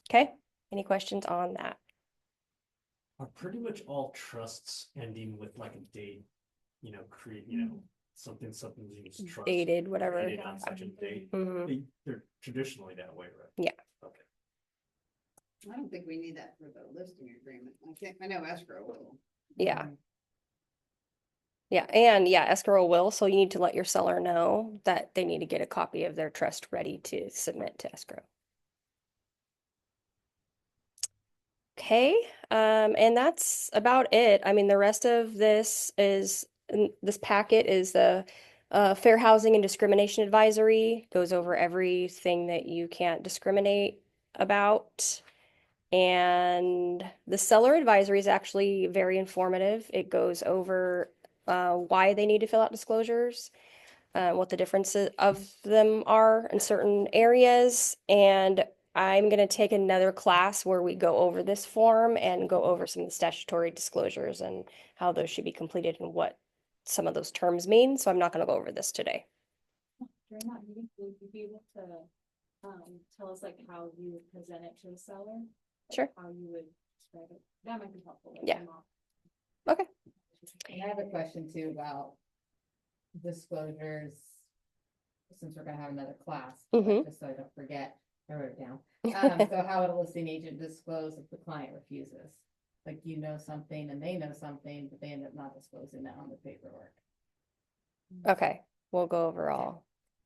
Speaker 2: Okay, any questions on that?
Speaker 1: Are pretty much all trusts ending with like a date, something trust.
Speaker 2: Dated, whatever.
Speaker 1: Dated on such a date.
Speaker 2: Mhm.
Speaker 1: They're traditionally that way, right?
Speaker 2: Yeah.
Speaker 1: Okay.
Speaker 5: I don't think we need that for the listing agreement. I know escrow will.
Speaker 2: Yeah. Yeah, and yeah, escrow will, so you need to let your seller know that they need to get a copy of their trust ready to submit to escrow. Okay, and that's about it. I mean, the rest of this is, this packet is the Fair Housing and Discrimination Advisory, goes over everything that you can't discriminate about. And the seller advisory is actually very informative. It goes over why they need to fill out disclosures, what the differences of them are in certain areas. And I'm going to take another class where we go over this form and go over some of the statutory disclosures and how those should be completed and what some of those terms mean. So I'm not going to go over this today.
Speaker 6: During that meeting, would you be able to, tell us like how you would present it to the seller? Like,
Speaker 2: Sure.
Speaker 6: how you would describe it? That might be helpful. like,
Speaker 2: Yeah.
Speaker 6: I'm not-
Speaker 2: Okay.
Speaker 3: And I have a question too about disclosures. Since we're gonna have another class,
Speaker 2: Mhm.
Speaker 3: just so I don't forget, I wrote it down. So how would a listing agent disclose if the client refuses? Like you know something and they know something, but they end up not disclosing that on the paperwork.
Speaker 2: Okay, we'll go over all.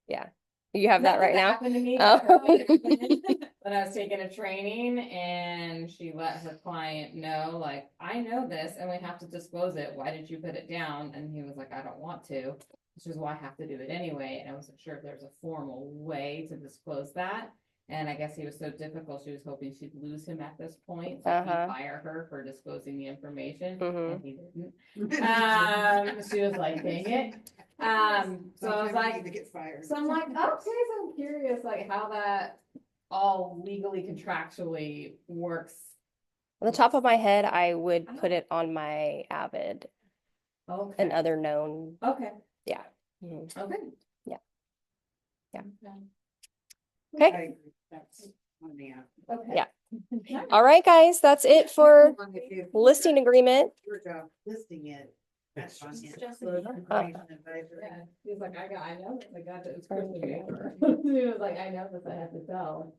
Speaker 2: Yeah. You have that
Speaker 3: Nothing
Speaker 2: right now?
Speaker 3: happened to me.
Speaker 2: Oh.
Speaker 3: It happened when I was taking a training and she let her client know, like, I know this and we have to disclose it. Why did you put it down? And he was like, I don't want to. Which is why I have to do it anyway. And I wasn't sure if there was a formal way to disclose that. And I guess he was so difficult, she was hoping she'd lose him at this point. So he'd
Speaker 2: Uh-huh.
Speaker 3: fire her for disclosing the information.
Speaker 2: Mhm.
Speaker 3: And he didn't. She was like, dang it. So I was
Speaker 5: Sometimes you
Speaker 3: like,
Speaker 5: need to get fired.
Speaker 3: so I'm like, okay, so I'm curious, like how that all legally contractually works.
Speaker 2: On the top of my head, I would put it on my Avid and
Speaker 3: Okay,
Speaker 2: other known,
Speaker 3: okay,
Speaker 2: yeah. Mhm.
Speaker 3: okay.
Speaker 2: Okay,
Speaker 5: I agree. That's on the app.
Speaker 3: Okay.
Speaker 2: Yeah. All right, guys, that's it for
Speaker 5: If you-
Speaker 2: listing agreement.
Speaker 5: Your job listing it. That's fine.
Speaker 6: It's
Speaker 5: Yeah.
Speaker 6: just
Speaker 5: So
Speaker 6: an
Speaker 5: information advisory.
Speaker 3: Yeah, he was like, I know, this, I got it, it's
Speaker 2: Sorry.
Speaker 3: Christian paper. He was like, I know this, I have to tell.